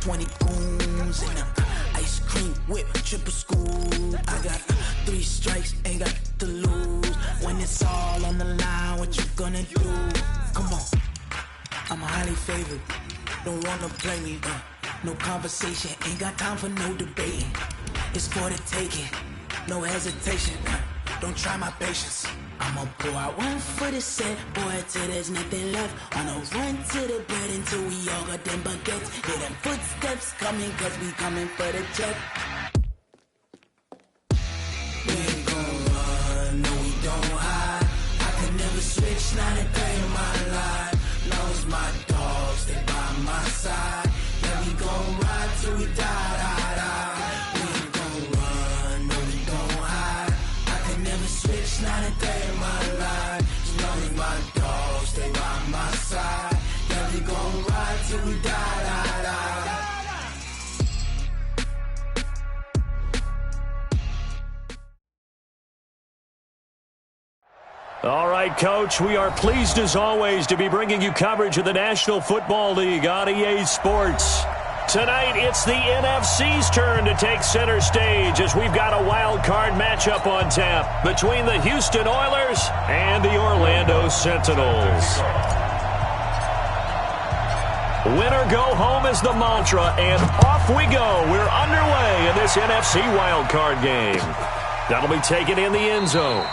20 goons and a ice cream whip, triple scoop. I got 3 strikes, ain't got to lose. When it's all on the line, what you gonna do? Come on, I'm highly favored. Don't wanna play me, no conversation, ain't got time for no debating. It's for the taking, no hesitation. Don't try my patience. I'ma pour out one for the set, boy, till there's nothing left. On a run to the bread until we all got them baguettes. Hear them footsteps coming, cause we coming for the check. We ain't gon' run, no we don't hide. I could never switch, not a day in my life. Long as my dogs stay by my side. Yeah, we gon' ride till we die, die, die. We ain't gon' run, no we don't hide. I could never switch, not a day in my life. As long as my dogs stay by my side. Yeah, we gon' ride till we die, die, die. All right, Coach, we are pleased as always to be bringing you coverage of the National Football League on EA Sports. Tonight, it's the NFC's turn to take center stage as we've got a wild card matchup on tap between the Houston Oilers and the Orlando Sentinels. Winner go home is the mantra, and off we go. We're underway in this NFC wild card game. That'll be taken in the end zone.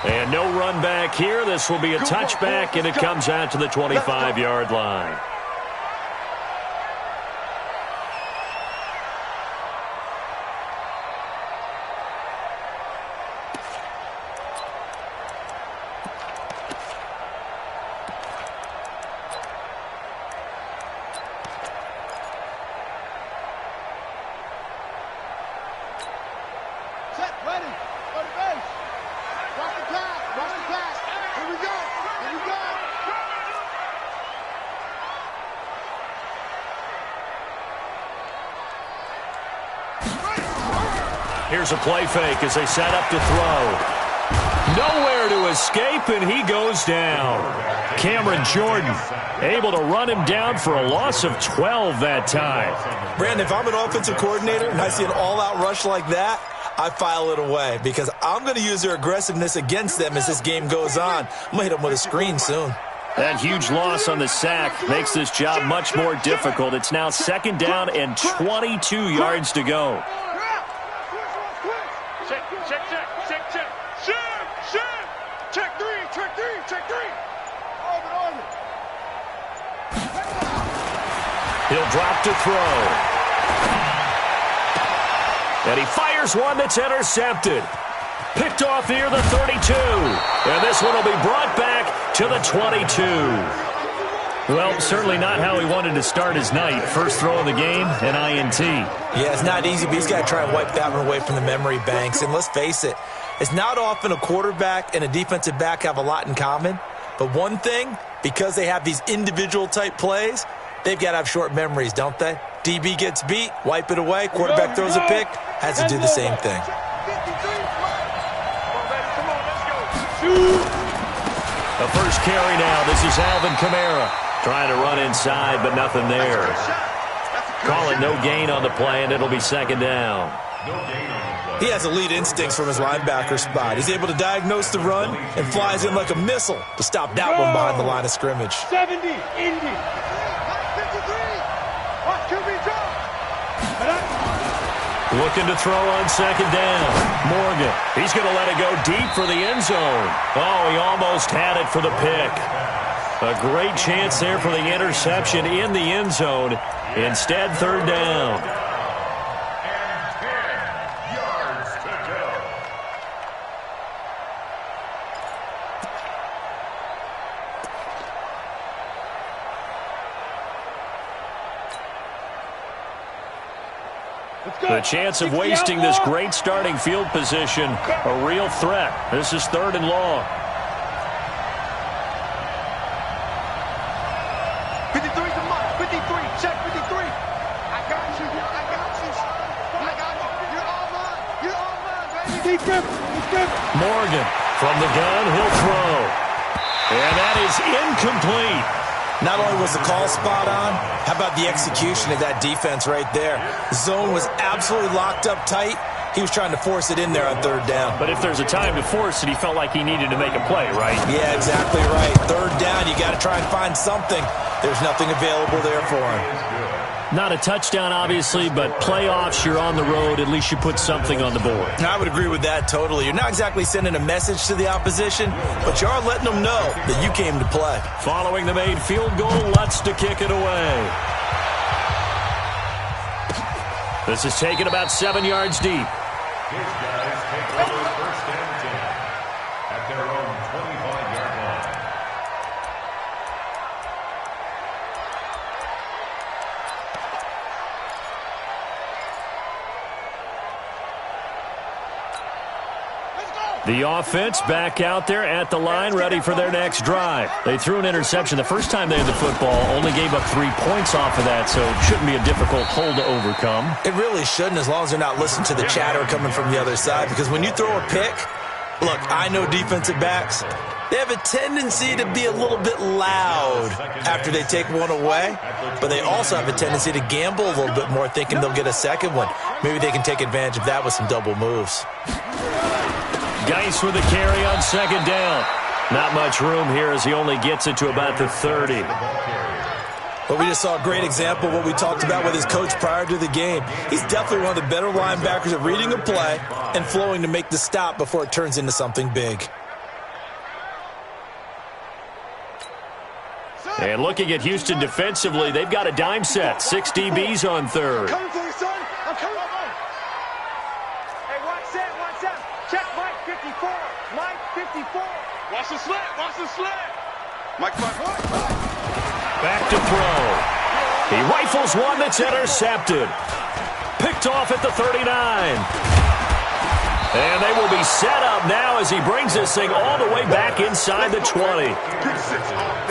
And no run back here. This will be a touchback, and it comes out to the 25-yard line. Here's a play fake as they set up to throw. Nowhere to escape, and he goes down. Cameron Jordan able to run him down for a loss of 12 that time. Brandon, if I'm an offensive coordinator and I see an all-out rush like that, I file it away because I'm going to use their aggressiveness against them as this game goes on. I'm going to hit them with a screen soon. That huge loss on the sack makes this job much more difficult. It's now 2nd down and 22 yards to go. He'll drop to throw. And he fires one that's intercepted. Picked off near the 32. And this one will be brought back to the 22. Well, certainly not how he wanted to start his night. First throw of the game, an INT. Yeah, it's not easy, but he's got to try and wipe that one away from the memory banks. And let's face it, it's not often a quarterback and a defensive back have a lot in common. But one thing, because they have these individual type plays, they've got to have short memories, don't they? DB gets beat, wipe it away, quarterback throws a pick, has to do the same thing. The first carry now. This is Alvin Kamara trying to run inside, but nothing there. Call it no gain on the play, and it'll be 2nd down. He has elite instincts from his linebacker spot. He's able to diagnose the run and flies in like a missile to stop that one behind the line of scrimmage. 70, Indy. Looking to throw on 2nd down. Morgan, he's going to let it go deep for the end zone. Oh, he almost had it for the pick. A great chance there for the interception in the end zone. Instead, 3rd down. The chance of wasting this great starting field position, a real threat. This is 3rd and long. 53's a must. 53, check 53. I got you. I got you. I got you. You're all mine. You're all mine, baby. Morgan from the gun, he'll throw. And that is incomplete. Not only was the call spot on, how about the execution of that defense right there? The zone was absolutely locked up tight. He was trying to force it in there on third down. But if there's a time to force it, he felt like he needed to make a play, right? Yeah, exactly right. Third down, you got to try and find something. There's nothing available there for him. Not a touchdown, obviously, but playoffs, you're on the road. At least you put something on the board. I would agree with that totally. You're not exactly sending a message to the opposition, but you are letting them know that you came to play. Following the made field goal, Lutz to kick it away. This is taken about 7 yards deep. His guys take over first and 10 at their own 25-yard line. The offense back out there at the line, ready for their next drive. They threw an interception the first time they had the football, only gave up 3 points off of that, so it shouldn't be a difficult hole to overcome. It really shouldn't, as long as they're not listening to the chatter coming from the other side, because when you throw a pick, look, I know defensive backs, they have a tendency to be a little bit loud after they take one away, but they also have a tendency to gamble a little bit more, thinking they'll get a second one. Maybe they can take advantage of that with some double moves. Geis with a carry on second down. Not much room here as he only gets it to about the 30. But we just saw a great example of what we talked about with his coach prior to the game. He's definitely one of the better linebackers at reading a play and flowing to make the stop before it turns into something big. And looking at Houston defensively, they've got a dime set. 6 DBs on third. I'm coming for you, son. I'm coming. Hey, watch that, watch that. Check Mike 54. Mike 54. Watch the slant, watch the slant. Mike 54. Back to throw. He rifles one that's intercepted. Picked off at the 39. And they will be set up now as he brings this thing all the way back inside the 20.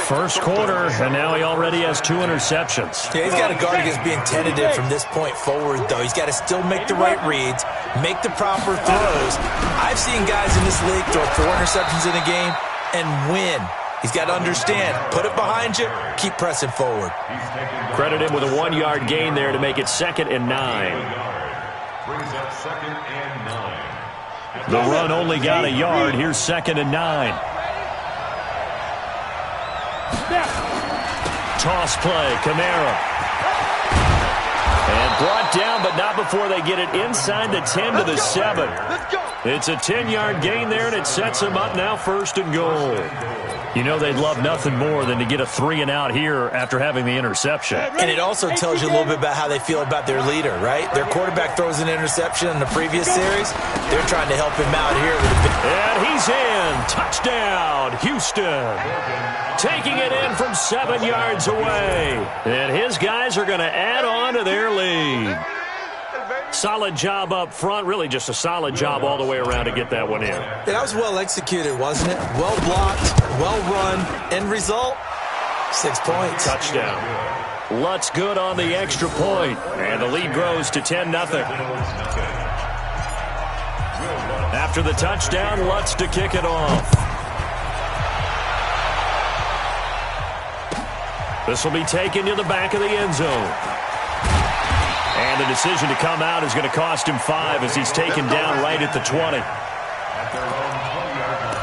First quarter, and now he already has 2 interceptions. Yeah, he's got to guard against being tentative from this point forward, though. He's got to still make the right reads, make the proper throws. I've seen guys in this league throw 4 interceptions in a game and win. He's got to understand, put it behind you, keep pressing forward. Credit him with a 1-yard gain there to make it 2nd and 9. Brings up 2nd and 9. The run only got a yard. Here's 2nd and 9. Toss play, Kamara. And brought down, but not before they get it inside the 10 to the 7. It's a 10-yard gain there, and it sets them up now 1st and goal. You know they'd love nothing more than to get a 3-and-out here after having the interception. And it also tells you a little bit about how they feel about their leader, right? Their quarterback throws an interception in the previous series. They're trying to help him out here with a big... And he's in. Touchdown, Houston. Taking it in from 7 yards away. And his guys are going to add on to their lead. Solid job up front. Really just a solid job all the way around to get that one in. Yeah, that was well executed, wasn't it? Well blocked, well run. End result, 6 points. Touchdown. Lutz good on the extra point. And the lead grows to 10-0. After the touchdown, Lutz to kick it off. This will be taken to the back of the end zone. And the decision to come out is going to cost him 5 as he's taken down right at the 20. At their own 20-yard line.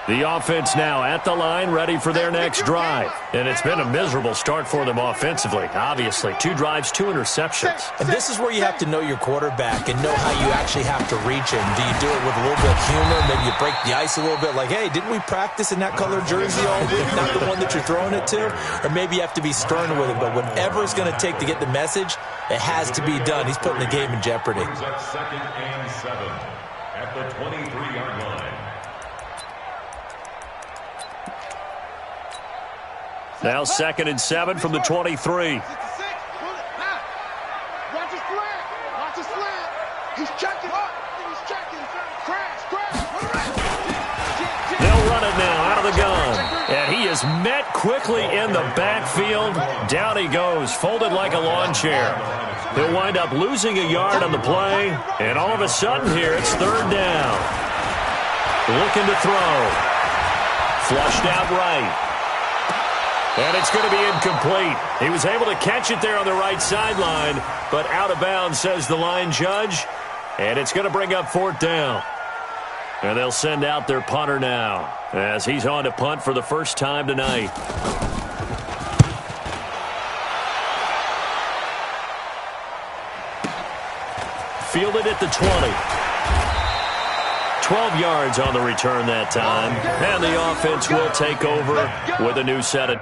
The offense now at the line, ready for their next drive. And it's been a miserable start for them offensively. Obviously, 2 drives, 2 interceptions. And this is where you have to know your quarterback and know how you actually have to reach him. Do you do it with a little bit of humor? Maybe you break the ice a little bit like, hey, didn't we practice in that color jersey all week? Not the one that you're throwing it to? Or maybe you have to be stern with him. But whatever it's going to take to get the message, it has to be done. He's putting the game in jeopardy. Brings up 2nd and 7 at the 23-yard line. Now 2nd and 7 from the 23. Watch his slant. Watch his slant. He's checking up. He's checking. Crash. They'll run it now out of the gun. And he is met quick quickly in the backfield. Down he goes, folded like a lawn chair. He'll wind up losing a yard on the play, and all of a sudden here it's third down. Looking to throw. Flushed out right. And it's going to be incomplete. He was able to catch it there on the right sideline, but out of bounds, says the line judge. And it's going to bring up fourth down. And they'll send out their punter now, as he's on to punt for the first time tonight. Fielded at the 20. 12 yards on the return that time. And the offense will take over with a new set of...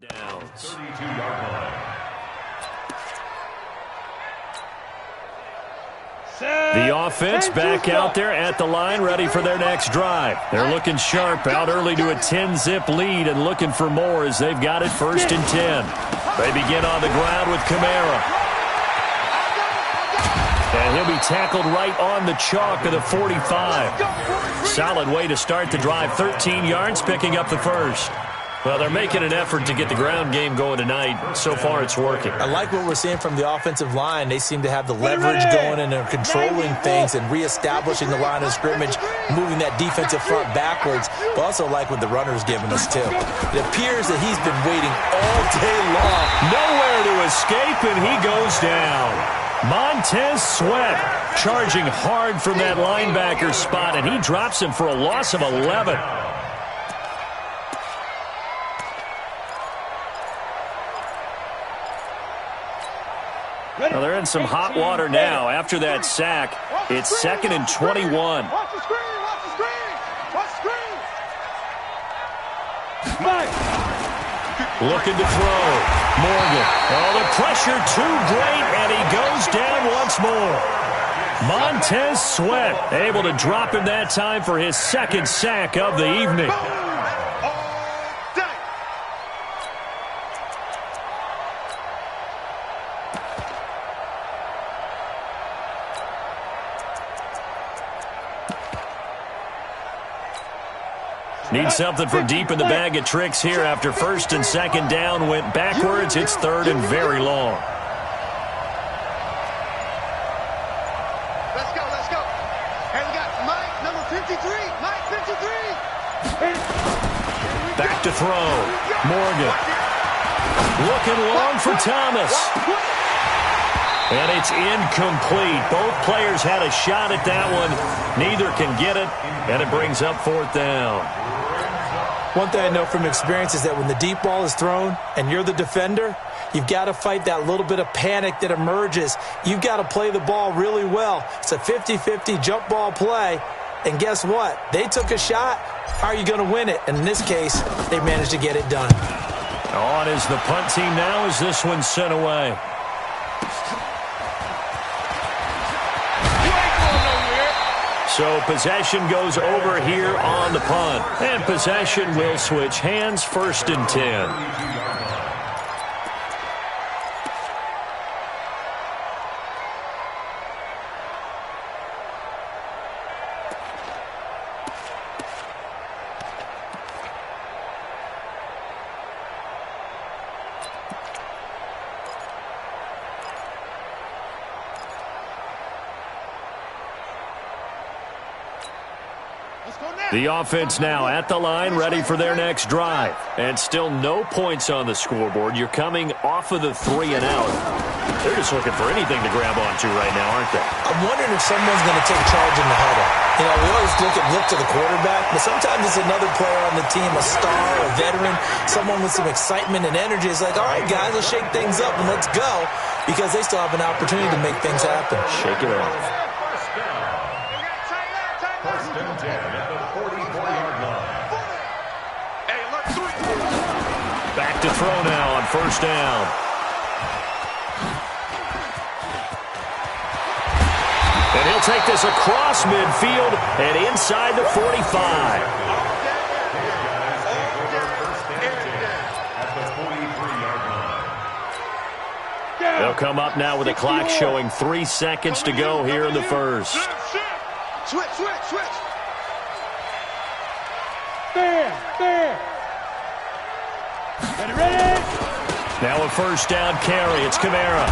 downs. 32-yard line. The offense back out there at the line, ready for their next drive. They're looking sharp, out early to a 10-zip lead and looking for more as they've got it 1st and 10. They begin on the ground with Kamara. And he'll be tackled right on the chalk of the 45. Solid way to start the drive, 13 yards, picking up the first. Well, they're making an effort to get the ground game going tonight. So far, it's working. I like what we're seeing from the offensive line. They seem to have the leverage going, and they're controlling things and reestablishing the line of scrimmage, moving that defensive front backwards. But also like what the runner's giving us, too. It appears that he's been waiting all day long. Nowhere to escape, and he goes down. Montez Sweat charging hard from that linebacker spot, and he drops him for a loss of 11. Well, they're in some hot water now. After that sack, it's 2nd and 21. Watch the screen! Watch the screen! Watch the screen! Mike! Looking to throw. Morgan. Oh, the pressure too great, and he goes down once more. Montez Sweat able to drop him that time for his 2nd sack of the evening. Need something from deep in the bag of tricks here after 1st and 2nd down went backwards. It's 3rd and very long. Let's go, let's go. And we got Mike, number 53. Mike, 53. Back to throw. Morgan. Looking long for Thomas. And it's incomplete. Both players had a shot at that one. Neither can get it, and it brings up 4th down. One thing I know from experience is that when the deep ball is thrown and you're the defender, you've got to fight that little bit of panic that emerges. You've got to play the ball really well. It's a 50-50 jump ball play. And guess what? They took a shot. How are you going to win it? And in this case, they managed to get it done. On is the punt team now as this one's sent away. So possession goes over here on the punt. And possession will switch hands, 1st and 10. Let's go now. The offense now at the line, ready for their next drive. And still no points on the scoreboard. You're coming off of the 3 and out. They're just looking for anything to grab onto right now, aren't they? I'm wondering if someone's going to take charge in the huddle. You know, we always look to the quarterback, but sometimes it's another player on the team, a star, a veteran, someone with some excitement and energy. It's like, all right, guys, let's shake things up and let's go, because they still have an opportunity to make things happen. Shake it off. First and 10 at the 44-yard line. Back to throw now on first down. And he'll take this across midfield and inside the 45. They'll come up now with a clock showing 3 seconds to go here in the first. Switch. There. Ready? Now a first down carry. It's Kamara.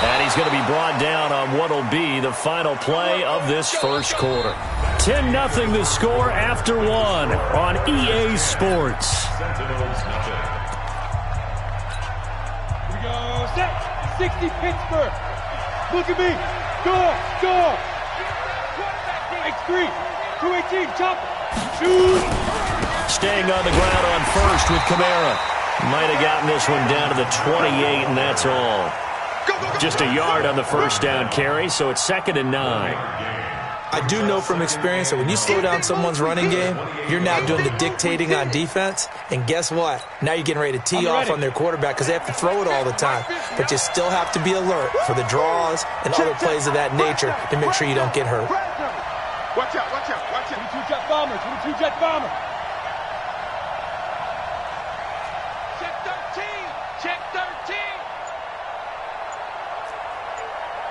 And he's going to be brought down on what will be the final play of this first quarter. 10-0 the score after 1 on EA Sports. Sentinels nothing. Here we go. Set. 60 Pittsburgh. Look at me. Go. X3. 218. Chop. Shoot. Staying on the ground on first with Kamara. Might have gotten this one down to the 28, and that's all. Just a yard on the first down carry, so it's 2nd and 9. I do know from experience that when you slow down someone's running game, you're now doing the dictating on defense. And guess what? Now you're getting ready to tee off on their quarterback because they have to throw it all the time. But you still have to be alert for the draws and other plays of that nature to make sure you don't get hurt. Watch out. 22 jet bomber. Check 13.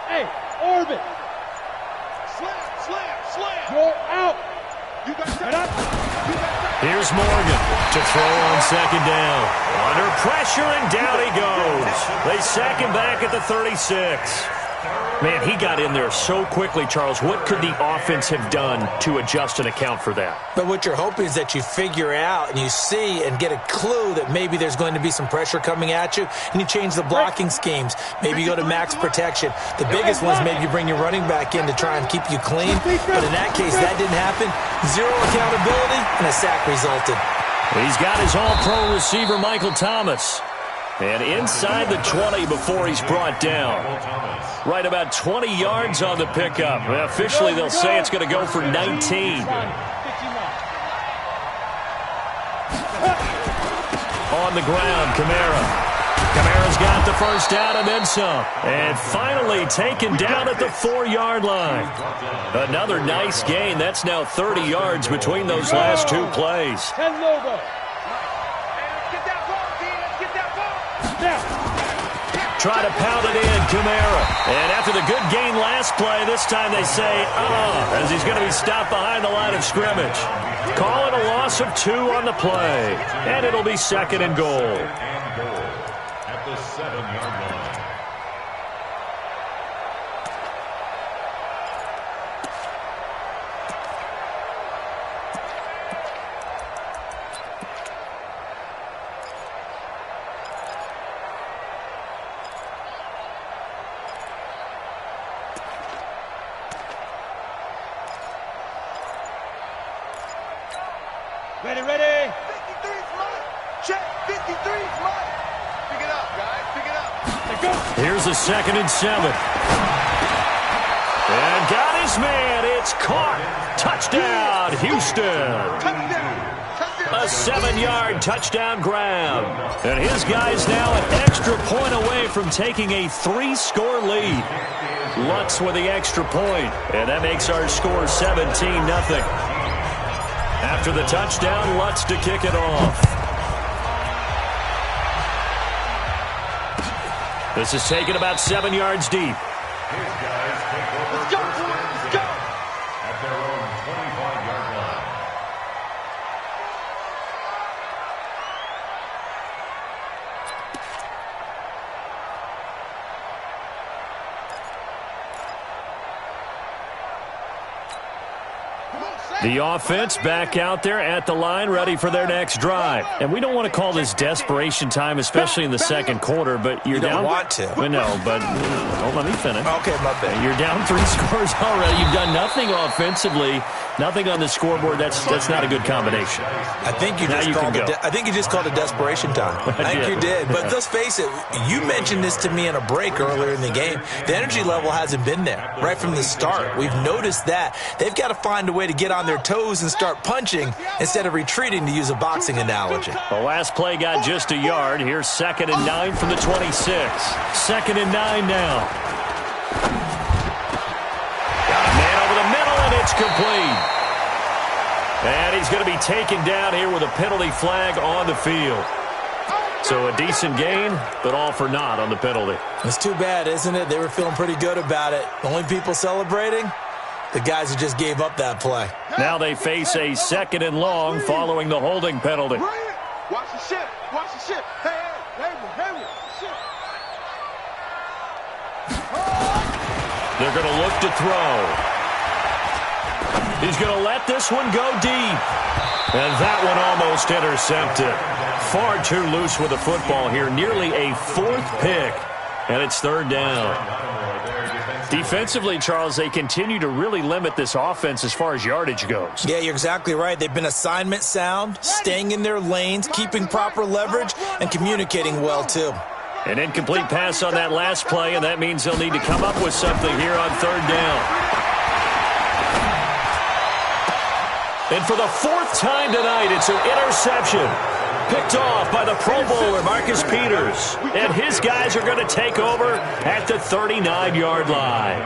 Hey, orbit. Slam. You're out. You got that. Here's Morgan to throw on 2nd down. Under pressure, and down he goes. They sack him back at the 36. Man, he got in there so quickly, Charles. What could the offense have done to adjust and account for that? But what you're hoping is that you figure out and you see and get a clue that maybe there's going to be some pressure coming at you, and you change the blocking schemes. Maybe you go to max protection. The biggest one is maybe you bring your running back in to try and keep you clean. But in that case, that didn't happen. Zero accountability, and a sack resulted. He's got his all-pro receiver, Michael Thomas. And inside the 20 before he's brought down. Right about 20 yards on the pickup. Officially, they'll say it's going to go for 19. On the ground, Kamara. Kamara's got the first down and then some. And finally taken down at the 4-yard line. Another nice gain. That's now 30 yards between those last 2 plays. 10 logo. Try to pound it in, Kamara. And after the good gain last play, this time they say, as he's going to be stopped behind the line of scrimmage. Call it a loss of 2 on the play. And it'll be 2nd and goal. At the 7-yard line. Ready. 53's mine. Check. 53's mine. Pick it up, guys. Pick it up. Let's go. Here's a 2nd and 7. And got his man. It's caught. Touchdown, Houston. A 7-yard touchdown grab. And his guy's now an extra point away from taking a 3-score lead. Lutz with the extra point. And that makes our score 17-0. After the touchdown, Lutz to kick it off. This is taken about 7 yards deep. His guys take over Let's go. at their own 25-yard line. The offense back out there at the line, ready for their next drive. And we don't want to call this desperation time, especially in the second quarter, but you're down. You don't want to. No, but don't let me finish. Okay, my bad. You're down 3 scores already. You've done nothing offensively, nothing on the scoreboard. That's not a good combination. I think you just called it desperation time. I think you did. But let's face it, you mentioned this to me in a break earlier in the game. The energy level hasn't been there right from the start. We've noticed that. They've got to find a way to get on their toes and start punching instead of retreating, to use a boxing analogy. The last play got just a yard. Here's 2nd and 9 from the 26. 2nd and 9 now. Got a man over the middle, and it's complete. And he's going to be taken down here with a penalty flag on the field. So a decent gain, but all for naught on the penalty. It's too bad, isn't it? They were feeling pretty good about it. The only people celebrating, the guys who just gave up that play. Now they face a 2nd and long following the holding penalty. Watch the ship. Watch the ship. Hey, ship. They're going to look to throw. He's going to let this one go deep. And that one almost intercepted. Far too loose with the football here. Nearly a 4th pick. And it's 3rd down. Defensively, Charles, they continue to really limit this offense as far as yardage goes. Yeah, you're exactly right. They've been assignment sound, staying in their lanes, keeping proper leverage, and communicating well, too. An incomplete pass on that last play, and that means they'll need to come up with something here on 3rd down. And for the 4th time tonight, it's an interception. Picked off by the Pro Bowler, Marcus Peters. And his guys are going to take over at the 39-yard line.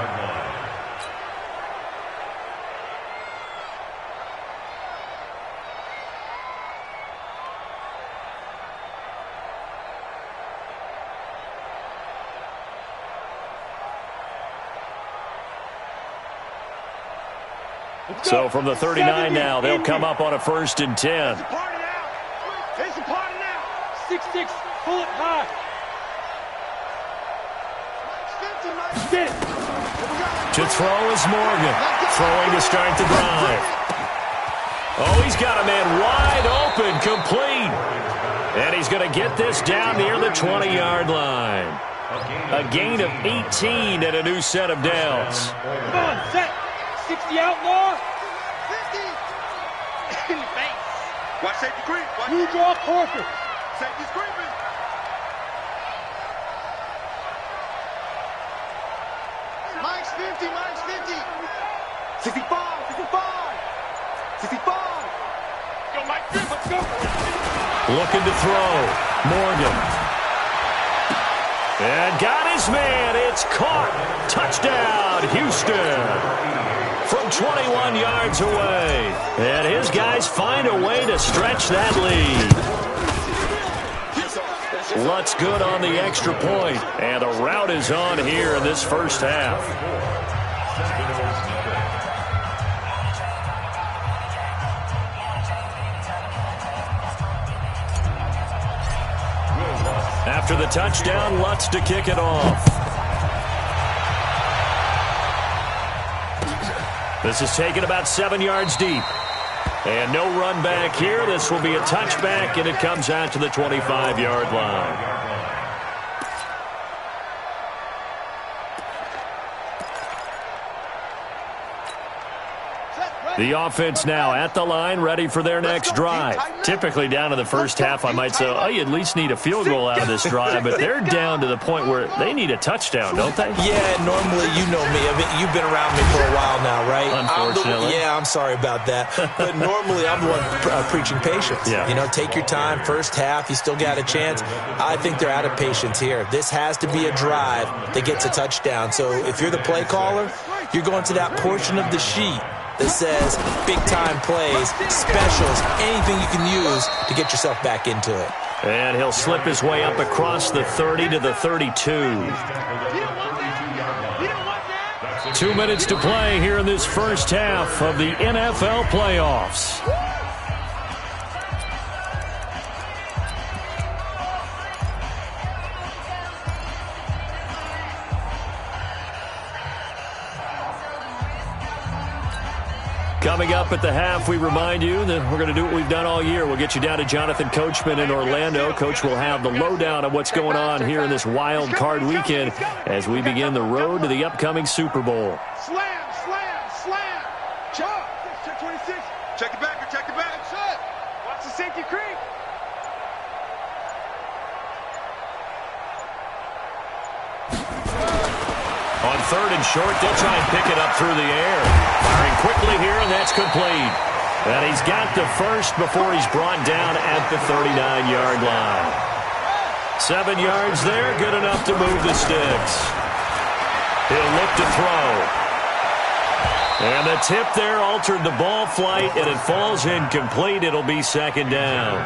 So from the 39 now, they'll come up on a 1st and 10. It's a party now. 6-6, pull it high. To throw is Morgan. Throwing to start the drive. Oh, he's got a man wide open, complete. And he's going to get this down near the 20-yard line. A gain of 18 and a new set of downs. Come on, set. 60 out more. 50. In the face. Watch safety creep. You draw corker. Safety's creeping. Mike's 50. 65. 65. Yo, Mike, let's go. Looking to throw. Morgan. And got his man. It's caught. Touchdown, Houston. From 21 yards away. And his guys find a way to stretch that lead. Lutz good on the extra point. And the route is on here in this first half. After the touchdown, Lutz to kick it off. This is taken about 7 yards deep. And no run back here. This will be a touchback, and it comes out to the 25-yard line. The offense now at the line, ready for their next drive. Typically down to the first half, I might say, oh, you at least need a field goal out of this drive, but they're down to the point where they need a touchdown, don't they? Yeah, normally, you know me. I mean, you've been around me for a while now, right? Unfortunately. I'm sorry about that. But normally, I'm the one preaching patience. Yeah. You know, take your time. First half, you still got a chance. I think they're out of patience here. This has to be a drive that gets a touchdown. So if you're the play caller, you're going to that portion of the sheet that says big-time plays, specials, anything you can use to get yourself back into it. And he'll slip his way up across the 30 to the 32. 2 minutes to play here in this first half of the NFL playoffs. Coming up at the half, we remind you that we're going to do what we've done all year. We'll get you down to Jonathan Coachman in Orlando. Coach will have the lowdown of what's going on here in this wild card weekend as we begin the road to the upcoming Super Bowl. Slam, slam, slam. Chop. Check 26. Check it back. Check it back. Shut. Watch the safety creep. On third and short, they'll try and pick it up through the air. Firing quickly here, and that's complete. And he's got the first before he's brought down at the 39-yard line. 7 yards there, good enough to move the sticks. He'll look to throw. And the tip there altered the ball flight, and it falls incomplete. It'll be second down.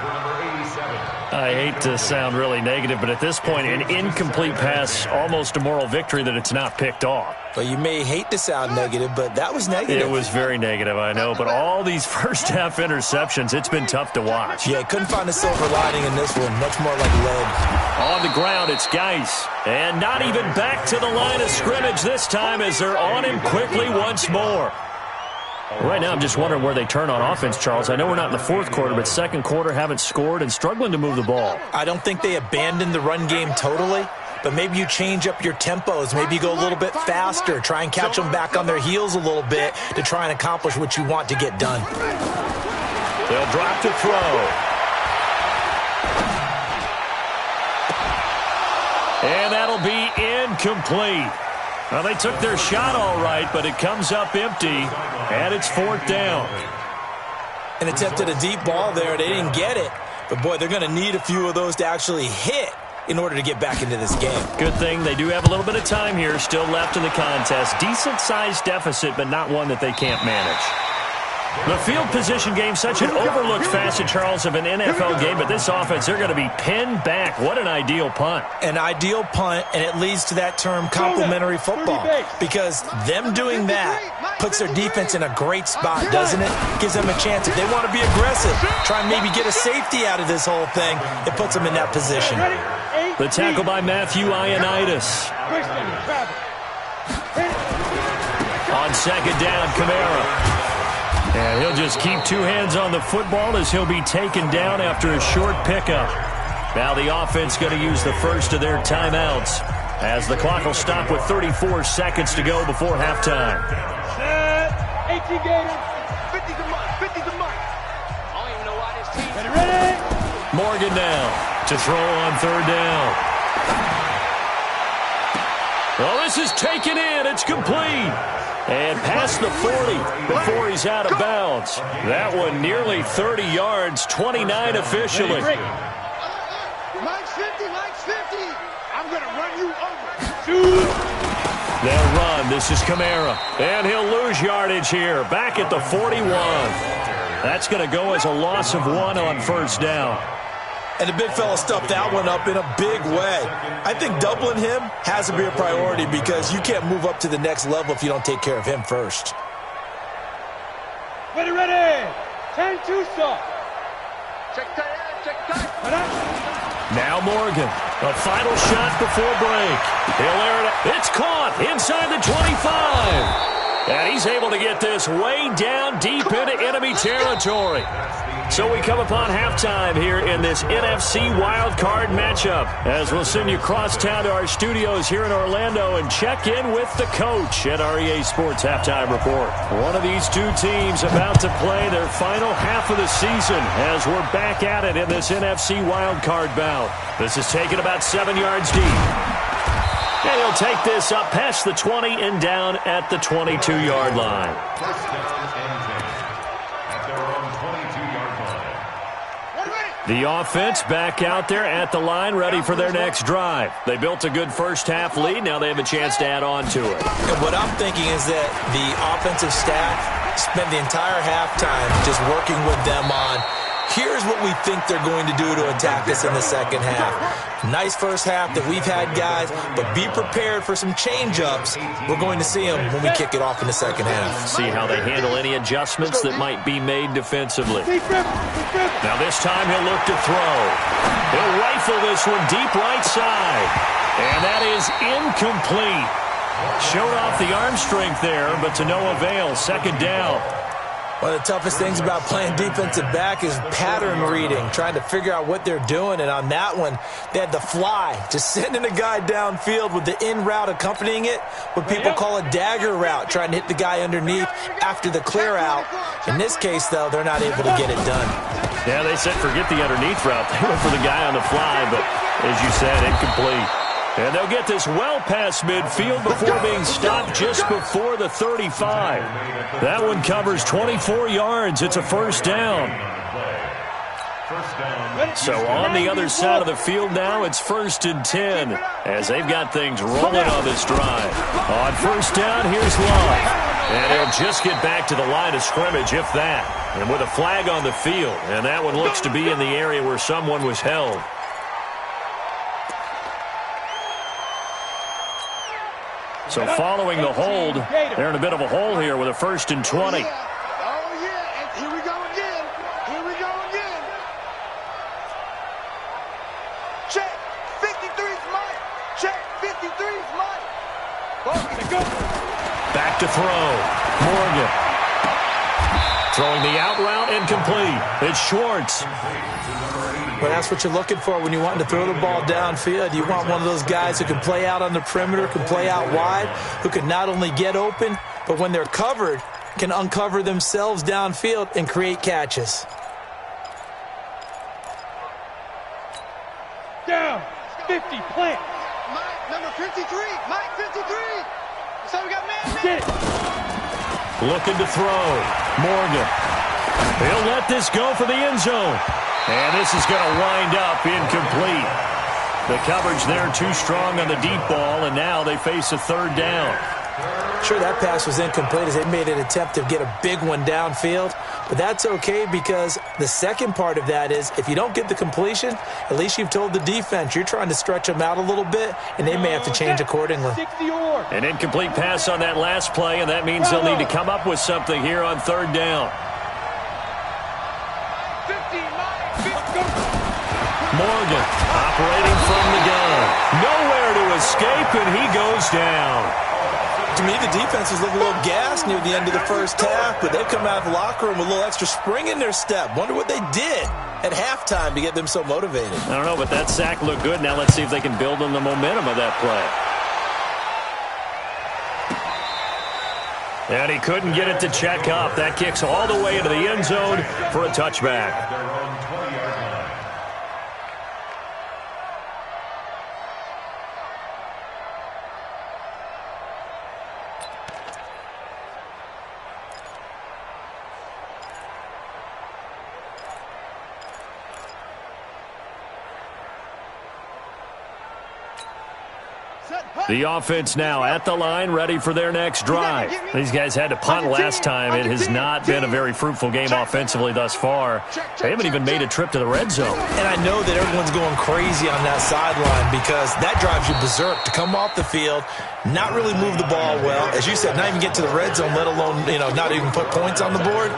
I hate to sound really negative, but at this point, an incomplete pass, almost a moral victory that it's not picked off. Well, you may hate to sound negative, but that was negative. It was very negative, I know, but all these first-half interceptions, it's been tough to watch. Yeah, couldn't find a silver lining in this one. Much more like lead. On the ground, it's Geis. And not even back to the line of scrimmage this time as they're on him quickly once more. Right now, I'm just wondering where they turn on offense, Charles. I know we're not in the fourth quarter, but second quarter haven't scored and struggling to move the ball. I don't think they abandoned the run game totally, but maybe you change up your tempos. Maybe you go a little bit faster. Try and catch them back on their heels a little bit to try and accomplish what you want to get done. They'll drop to throw. And that'll be incomplete. Well, they took their shot all right, but it comes up empty, and it's fourth down. And attempted a deep ball there. They didn't get it. But, boy, they're going to need a few of those to actually hit in order to get back into this game. Good thing they do have a little bit of time here still left in the contest. Decent-sized deficit, but not one that they can't manage. The field position game, such an overlooked facet, Charles, of an NFL game, but this offense, they're going to be pinned back. What an ideal punt. An ideal punt, and it leads to that term complementary football, because them doing that puts their defense in a great spot, doesn't it? Gives them a chance. If they want to be aggressive, try and maybe get a safety out of this whole thing, it puts them in that position. The tackle by Matthew Ioannidis. On second down, Kamara. And he'll just keep two hands on the football as he'll be taken down after a short pickup. Now the offense going to use the first of their timeouts as the clock will stop with 34 seconds to go before halftime. 18 Gators. 50's a month. 50's a month. I don't even know why this team. Ready? Morgan now to throw on third down. Well, this is taken in. It's complete. And past the 40 before he's out of bounds. That one nearly 30 yards, 29 officially. Mike's 50, Mike's 50. I'm going to run you over. They'll run. This is Kamara. And he'll lose yardage here. Back at the 41. That's going to go as a loss of 1 on first down. And the big fella stuffed that one up in a big way. I think doubling him has to be a priority because you can't move up to the next level if you don't take care of him first. Ready, ready. 10-2 stop. Check tight, check tight. Now Morgan. A final shot before break. He'll air it. It's caught inside the 25. And he's able to get this way down deep into enemy territory. So we come upon halftime here in this NFC wildcard matchup as we'll send you cross town to our studios here in Orlando and check in with the coach at REA Sports Halftime Report. One of these two teams about to play their final half of the season as we're back at it in this NFC wildcard bout. This is taken about 7 yards deep. And he'll take this up past the 20 and down at the 22-yard line. The offense back out there at the line, ready for their next drive. They built a good first-half lead. Now they have a chance to add on to it. And what I'm thinking is that the offensive staff spent the entire halftime just working with them on, here's what we think they're going to do to attack us in the second half. Nice first half that we've had, guys, but be prepared for some change-ups. We're going to see them when we kick it off in the second half. See how they handle any adjustments that might be made defensively. Now this time he'll look to throw. He'll rifle this one deep right side. And that is incomplete. Showed off the arm strength there, but to no avail. Second down. One of the toughest things about playing defensive back is pattern reading, trying to figure out what they're doing. And on that one, they had the fly, just sending a guy downfield with the in route accompanying it, what people call a dagger route, trying to hit the guy underneath after the clear out. In this case, though, they're not able to get it done. Yeah, they said forget the underneath route. They went for the guy on the fly, but as you said, incomplete. And they'll get this well past midfield before being stopped just before the 35. That one covers 24 yards. It's a first down. So on the other side of the field now, it's 1st and 10 as they've got things rolling on this drive. On first down, here's Love. And he'll just get back to the line of scrimmage, if that. And with a flag on the field. And that one looks to be in the area where someone was held. So following the hold, they're in a bit of a hole here with a 1st and 20. Oh, yeah. And here we go again. Here we go again. Check. 53's Mike. Check. 53's Mike. Go. Back to throw. Morgan. Throwing the out route incomplete. It's Schwartz. Well, that's what you're looking for when you want to throw the ball downfield. You want one of those guys who can play out on the perimeter, can play out wide, who can not only get open, but when they're covered, can uncover themselves downfield and create catches. Down. 50. Plant. Mike, number 53. Mike, 53. So we got man. Looking to throw. Morgan. He'll let this go for the end zone. And this is going to wind up incomplete. The coverage there too strong on the deep ball, and now they face a 3rd down. Sure, that pass was incomplete as they made an attempt to get a big one downfield, but that's okay because the second part of that is if you don't get the completion, at least you've told the defense you're trying to stretch them out a little bit, and they may have to change accordingly. An incomplete pass on that last play, and that means they'll need to come up with something here on 3rd down. Morgan operating from the gun. Nowhere to escape, and he goes down. To me, the defense was looking a little gassed near the end of the first half, but they've come out of the locker room with a little extra spring in their step. Wonder what they did at halftime to get them so motivated. I don't know, but that sack looked good. Now let's see if they can build on the momentum of that play. And he couldn't get it to check up. That kicks all the way into the end zone for a touchback. The offense now at the line, ready for their next drive. These guys had to punt last time. It has not been a very fruitful game offensively thus far. They haven't even made a trip to the red zone. And I know that everyone's going crazy on that sideline because that drives you berserk to come off the field, not really move the ball well. As you said, not even get to the red zone, let alone, not even put points on the board.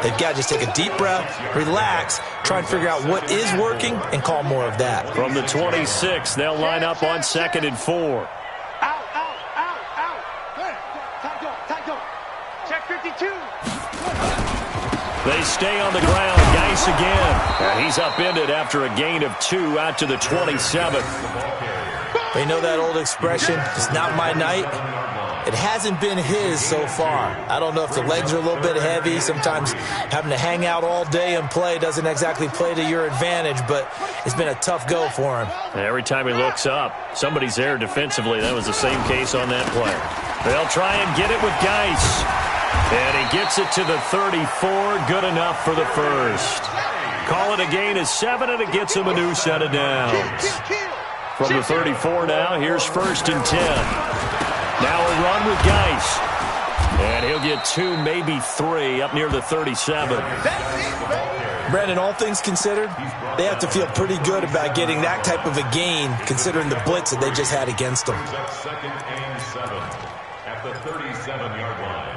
They've got to just take a deep breath, relax, try and figure out what is working, and call more of that. From the 26, they'll line up on 2nd and 4. They stay on the ground. Geis again. And he's upended after a gain of 2 out to the 27th. They know that old expression, it's not my night. It hasn't been his so far. I don't know if the legs are a little bit heavy. Sometimes having to hang out all day and play doesn't exactly play to your advantage, but it's been a tough go for him. Every time he looks up, somebody's there defensively. That was the same case on that play. They'll try and get it with Geis. And he gets it to the 34. Good enough for the first. Call it a gain of 7, and it gets him a new set of downs. From the 34 now, here's 1st and 10. Now a run with Geis. And he'll get 2, maybe 3, up near the 37. Brandon, all things considered, they have to feel pretty good about getting that type of a gain, considering the blitz that they just had against them. 2nd and 7 at the 37-yard line.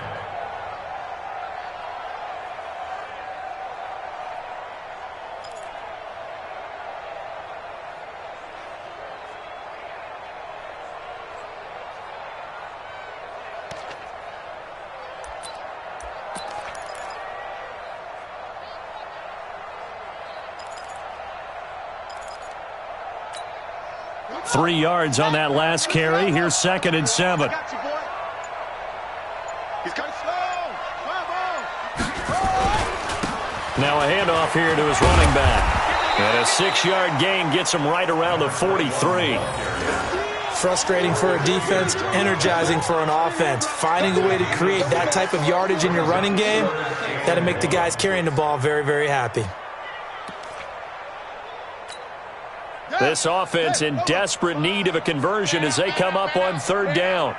3 yards on that last carry. Here's 2nd and 7. I got you, boy. He's kind of slow. Now a handoff here to his running back. And a 6-yard gain gets him right around the 43. Frustrating for a defense, energizing for an offense. Finding a way to create that type of yardage in your running game, that'll make the guys carrying the ball very, very happy. This offense in desperate need of a conversion as they come up on 3rd down.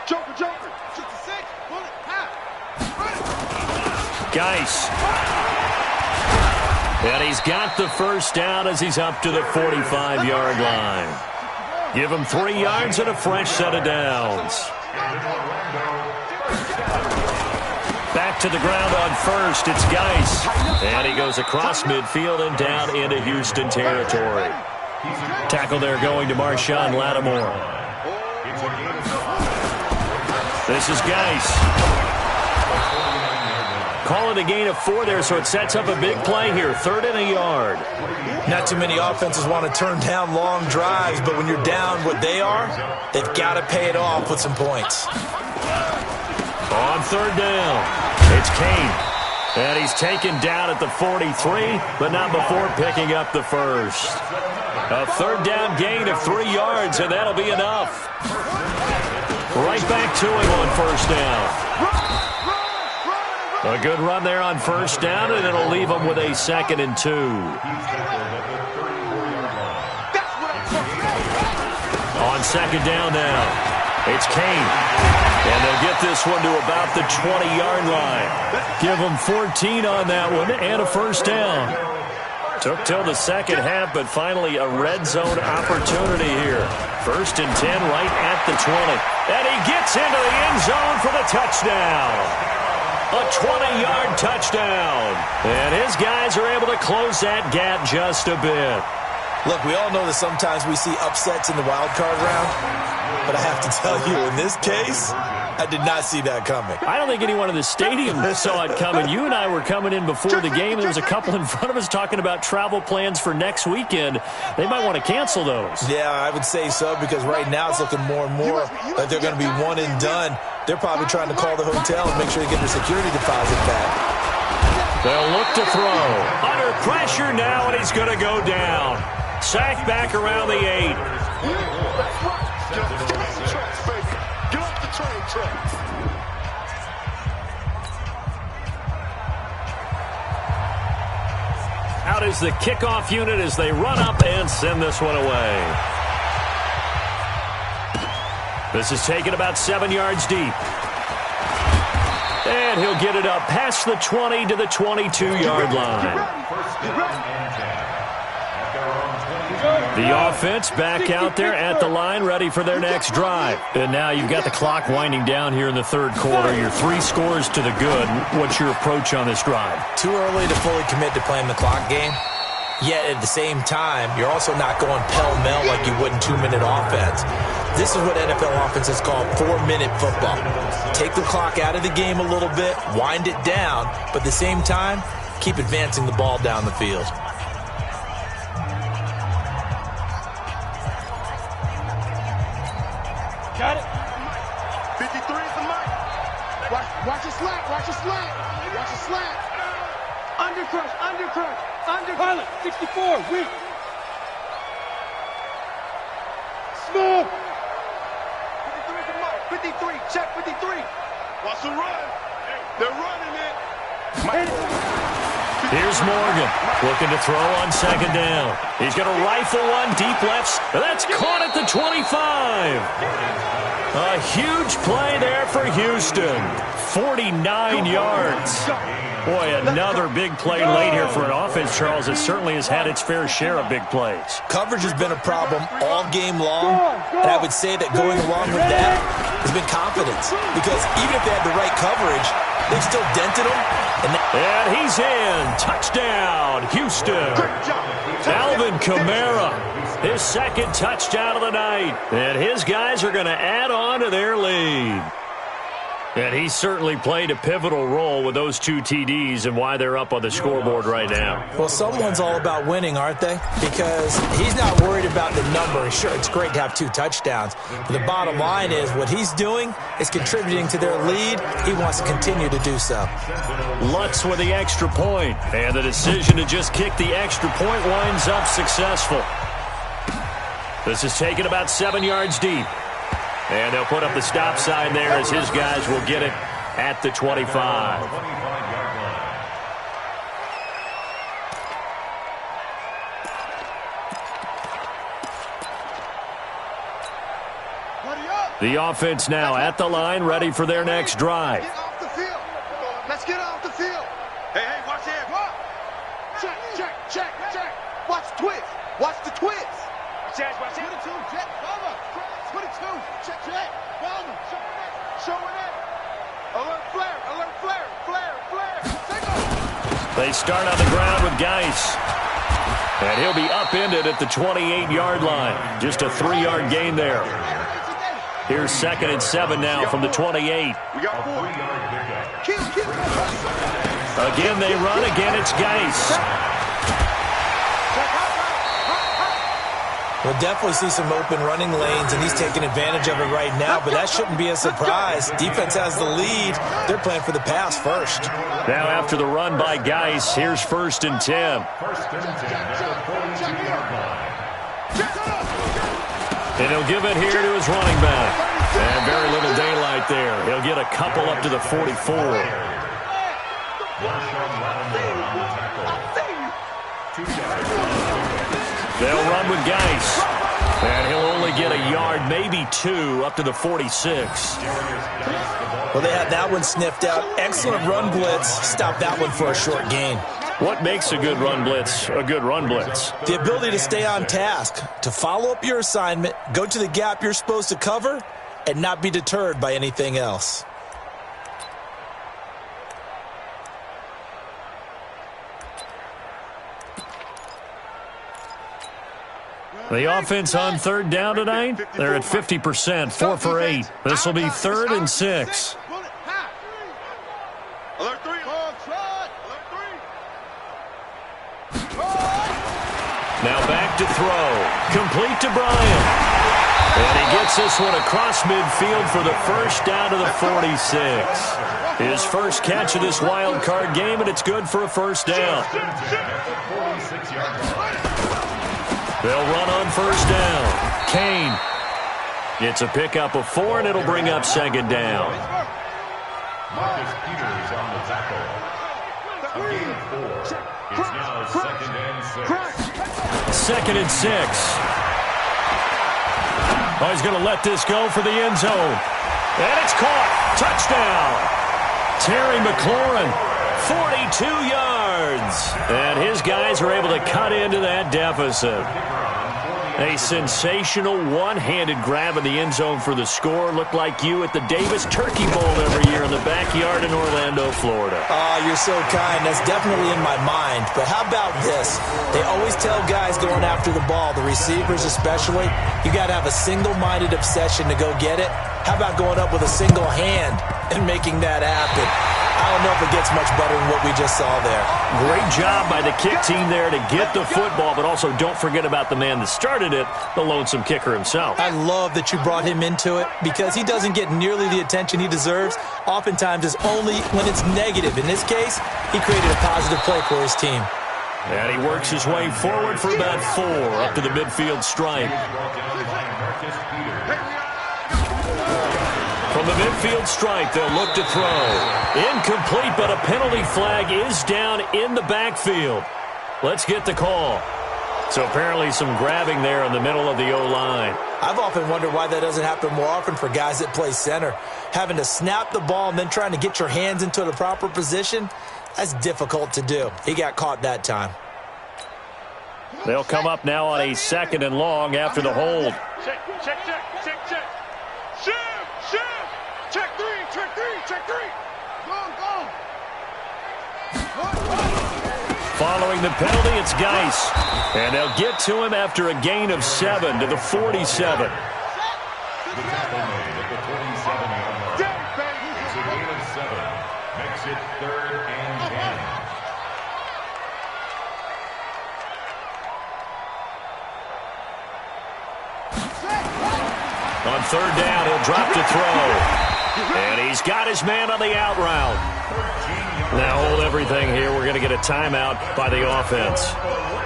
Joker. 66. Bullet. Geis. And he's got the first down as he's up to the 45-yard line. Give him 3 yards and a fresh set of downs. Back to the ground on 1st. It's Geis. And he goes across midfield and down into Houston territory. Tackle there going to Marshawn Lattimore. This is Geis. Call it a gain of 4 there, so it sets up a big play here. 3rd and a yard. Not too many offenses want to turn down long drives, but when you're down what they are, they've got to pay it off with some points. On 3rd down, it's Kane. And he's taken down at the 43, but not before picking up the first. A 3rd down gain of 3 yards, and that'll be enough. Right back to him on 1st down. A good run there on 1st down, and it'll leave him with a 2nd and 2. On 2nd down now, it's Kane. And they'll get this one to about the 20-yard line. Give them 14 on that one and a 1st down. Took till the 2nd half, but finally a red zone opportunity here. 1st and 10 right at the 20. And he gets into the end zone for the touchdown. A 20-yard touchdown. And his guys are able to close that gap just a bit. Look, we all know that sometimes we see upsets in the wild card round, but I have to tell you, in this case, I did not see that coming. I don't think anyone in the stadium saw it coming. You and I were coming in before the game. There was a couple in front of us talking about travel plans for next weekend. They might want to cancel those. Yeah, I would say so, because right now it's looking more and more like they're going to be one and done. They're probably trying to call the hotel and make sure they get their security deposit back. They'll look to throw. Under pressure now, and he's going to go down. Sacked back around the 8. Get off the train tracks, baby. Get off the train tracks. Out is the kickoff unit as they run up and send this one away. This is taken about 7 yards deep. And he'll get it up past the 20 to the 22-yard line. The offense back out there at the line, ready for their next drive. And now you've got the clock winding down here in the 3rd quarter. Your 3 scores to the good. What's your approach on this drive? Too early to fully commit to playing the clock game. Yet at the same time, you're also not going pell-mell like you would in 2-minute offense. This is what NFL offenses call 4-minute football. Take the clock out of the game a little bit, wind it down, but at the same time, keep advancing the ball down the field. Got it. 53 is the mic. Watch your slack. Watch your slack. Watch your slack. Undercrush. Pilot, 64, weak. Smooth. 53 is the mic. 53, check 53. Watch the run. They're running it. Here's Morgan looking to throw on 2nd down. He's going to rifle one deep left. That's caught at the 25. A huge play there for Houston. 49 yards. Boy, another big play late here for an offense, Charles. It certainly has had its fair share of big plays. Coverage has been a problem all game long, and I would say that going along with that has been confidence. Because even if they had the right coverage, they've still dented them. And he's in. Touchdown, Houston. Alvin Kamara, his 2nd touchdown of the night. And his guys are going to add on to their lead. And he certainly played a pivotal role with those 2 TDs and why they're up on the scoreboard right now. Well, someone's all about winning, aren't they? Because he's not worried about the number. Sure, it's great to have 2 touchdowns. But the bottom line is what he's doing is contributing to their lead. He wants to continue to do so. Lutz with the extra point. And the decision to just kick the extra point winds up successful. This is taken about 7 yards deep. And they'll put up the stop sign there as his guys will get it at the 25. The offense now at the line, ready for their next drive. Get off the field. Let's get off the field. Hey, watch it. Check. Watch the twist. Watch the twist. Watch it. 22, check. Cover. 22, check. Cover. Showing it. Alert flare. Take off. They start on the ground with Geis. And he'll be upended at the 28-yard line. Just a 3-yard gain there. Here's 2nd and 7 now from the 28. We got 4. Again, they run. Again, it's Geis. We'll definitely see some open running lanes, and he's taking advantage of it right now, but that shouldn't be a surprise. Defense has the lead. They're playing for the pass first. Now after the run by Geis, here's 1st and 10. And he'll give it here to his running back. And very little daylight there. He'll get a couple up to the 44. They'll run with Geis. And he'll only get a yard, maybe 2, up to the 46. Well, they had that one sniffed out. Excellent run blitz. Stop that one for a short gain. What makes a good run blitz a good run blitz? The ability to stay on task, to follow up your assignment, go to the gap you're supposed to cover, and not be deterred by anything else. The offense on 3rd down tonight, they're at 50%, 4 for 8. This will be 3rd and 6. Alert 3. Now back to throw. Complete to Bryant. And he gets this one across midfield for the first down to the 46. His first catch of this wild card game, and it's good for a first down. They'll run on first down. Kane gets a pickup of 4, and it'll bring up 2nd down. Marcus Peters on the tackle. A gain of 4. It's now 2nd and 6. 2nd and 6. Oh, he's going to let this go for the end zone. And it's caught. Touchdown. Terry McLaurin, 42 yards. And his guys are able to cut into that deficit. A sensational one-handed grab in the end zone for the score. Looked like you at the Davis Turkey Bowl every year in the backyard in Orlando, Florida. Oh, you're so kind. That's definitely in my mind. But how about this? They always tell guys going after the ball, the receivers especially, you got to have a single-minded obsession to go get it. How about going up with a single hand and making that happen? I don't know if it gets much better than what we just saw there. Great job by the kick team there to get the football, but also don't forget about the man that started it, the lonesome kicker himself. I love that you brought him into it because he doesn't get nearly the attention he deserves. Oftentimes it's only when it's negative. In this case, he created a positive play for his team. And he works his way forward for about 4 up to the midfield stripe. From the midfield stripe, they'll look to throw. Incomplete, but a penalty flag is down in the backfield. Let's get the call. So apparently some grabbing there in the middle of the O-line. I've often wondered why that doesn't happen more often for guys that play center. Having to snap the ball and then trying to get your hands into the proper position, that's difficult to do. He got caught that time. They'll come up now on a 2nd and long after the hold. Check. Check 3. Go. Following the penalty, it's Geis. And they'll get to him after a gain of 7 to the 47. third down. He'll drop to throw. And he's got his man on the out route. Now hold everything here. We're going to get a timeout by the offense.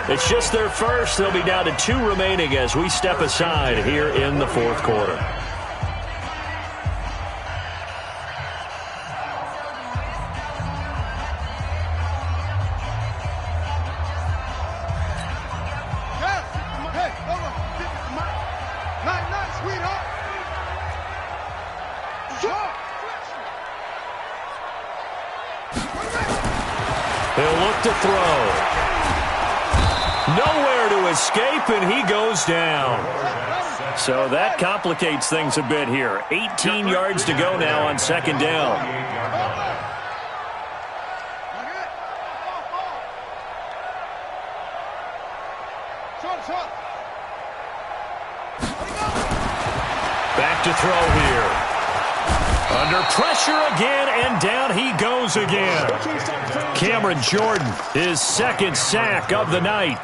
It's just their first. They'll be down to 2 remaining as we step aside here in the fourth quarter. He'll look to throw. Nowhere to escape, and he goes down. So that complicates things a bit here. 18 yards to go now on second down. Back to throw here. Under pressure again, and down he goes again. Cameron Jordan, his second sack of the night.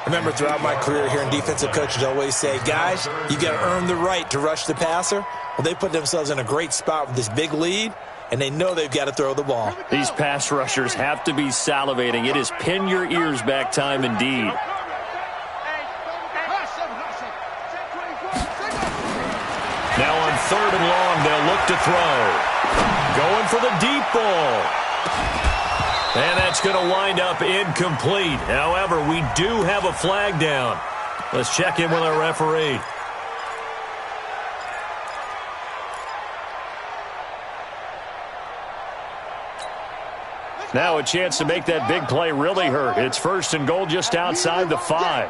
Remember, throughout my career here in defensive coaches always say, guys, you got to earn the right to rush the passer. Well, they put themselves in a great spot with this big lead, and they know they've got to throw the ball. These pass rushers have to be salivating. It is pin your ears back time indeed. Now on third and long, they'll look to throw. Going for the deep ball. And that's going to wind up incomplete. However, we do have a flag down. Let's check in with our referee. Now a chance to make that big play really hurt. It's first and goal just outside the 5.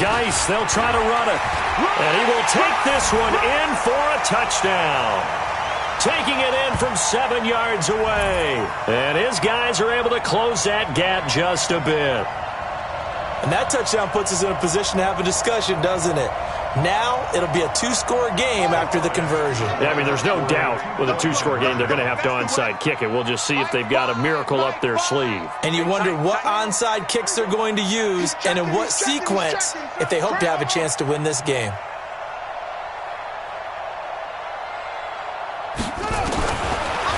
Geis, they'll try to run it. And he will take this one in for a touchdown. Taking it in from 7 yards away. And his guys are able to close that gap just a bit. And that touchdown puts us in a position to have a discussion, doesn't it? Now it'll be a 2-score game after the conversion. Yeah, I mean, there's no doubt with a 2-score game they're going to have to onside kick it. We'll just see if they've got a miracle up their sleeve. And you wonder what onside kicks they're going to use and in what sequence if they hope to have a chance to win this game.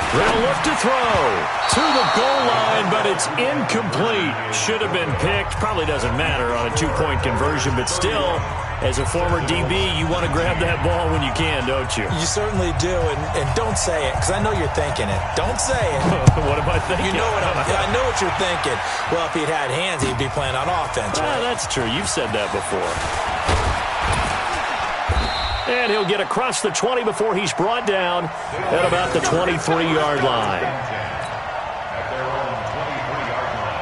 They'll look to throw to the goal line, but it's incomplete. Should have been picked. Probably doesn't matter on a 2-point conversion, but still, as a former DB, you want to grab that ball when you can, don't you? You certainly do, and don't say it, because I know you're thinking it. Don't say it. What am I thinking? You know I know what you're thinking. Well, if he'd had hands, he'd be playing on offense. Right? That's true. You've said that before. And he'll get across the 20 before he's brought down at about the 23-yard line. At their own 23-yard line.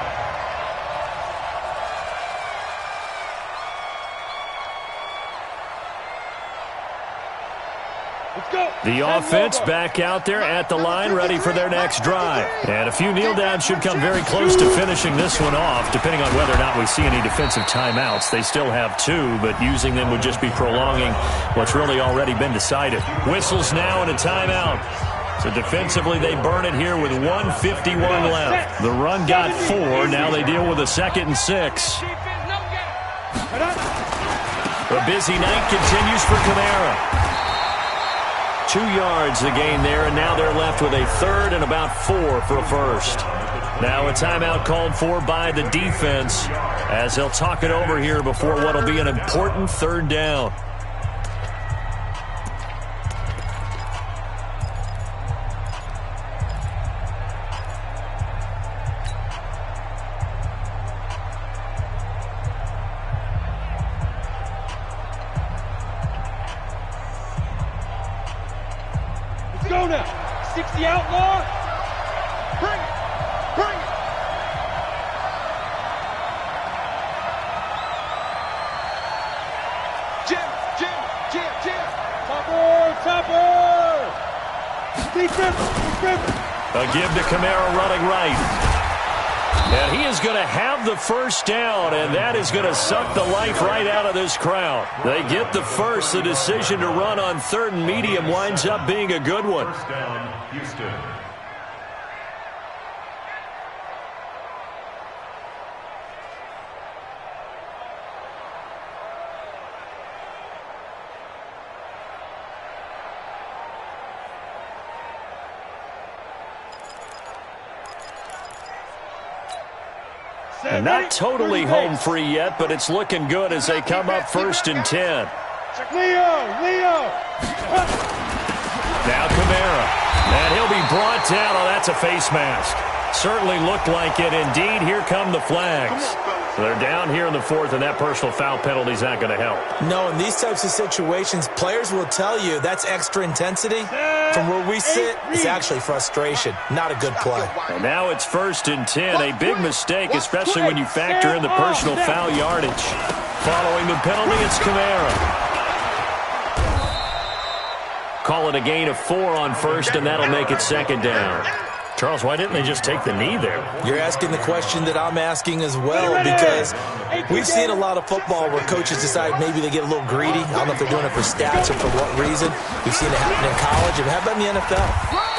The offense back out there at the line, ready for their next drive. And a few kneel downs should come very close to finishing this one off, depending on whether or not we see any defensive timeouts. They still have 2, but using them would just be prolonging what's really already been decided. Whistles now and a timeout. So defensively, they burn it here with 1:51 left. The run got 4. Now they deal with a 2nd and 6. A busy night continues for Kamara. 2 yards the gain there, and now they're left with a 3rd and about 4 for a first. Now a timeout called for by the defense as they'll talk it over here before what will be an important 3rd down. Go now. 60 outlaw. Bring it. Bring it. Jim. Topper. Defense. A give to Kamara running right. And he is going to have the first down, and that is going to suck the life right out of this crowd. They get the first. The decision to run on 3rd and medium winds up being a good one. First down, Houston. And not totally home free yet, but it's looking good as they come up 1st and 10. Leo! Now Kamara. And he'll be brought down. Oh, that's a face mask. Certainly looked like it. Indeed, here come the flags. So they're down here in the 4th, and that personal foul penalty is not going to help. No, in these types of situations, players will tell you that's extra intensity. From where we sit, it's actually frustration. Not a good play. And now it's 1st and 10. A big mistake, especially when you factor in the personal foul yardage. Following the penalty, it's Kamara. Call it a gain of 4 on 1st, and that'll make it 2nd down. Charles, why didn't they just take the knee there? You're asking the question that I'm asking as well, because we've seen a lot of football where coaches decide maybe they get a little greedy. I don't know if they're doing it for stats or for what reason. We've seen it happen in college. It happened in the NFL.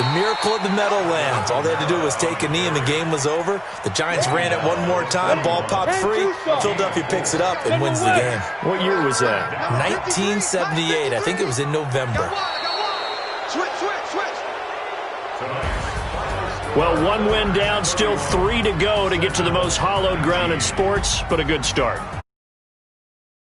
The miracle of the Meadowlands. All they had to do was take a knee and the game was over. The Giants ran it one more time. Ball popped free. Philadelphia picks it up and wins the game. What year was that? 1978. I think it was in November. Switch. Well, 1 win down, still 3 to go to get to the most hallowed ground in sports, but a good start.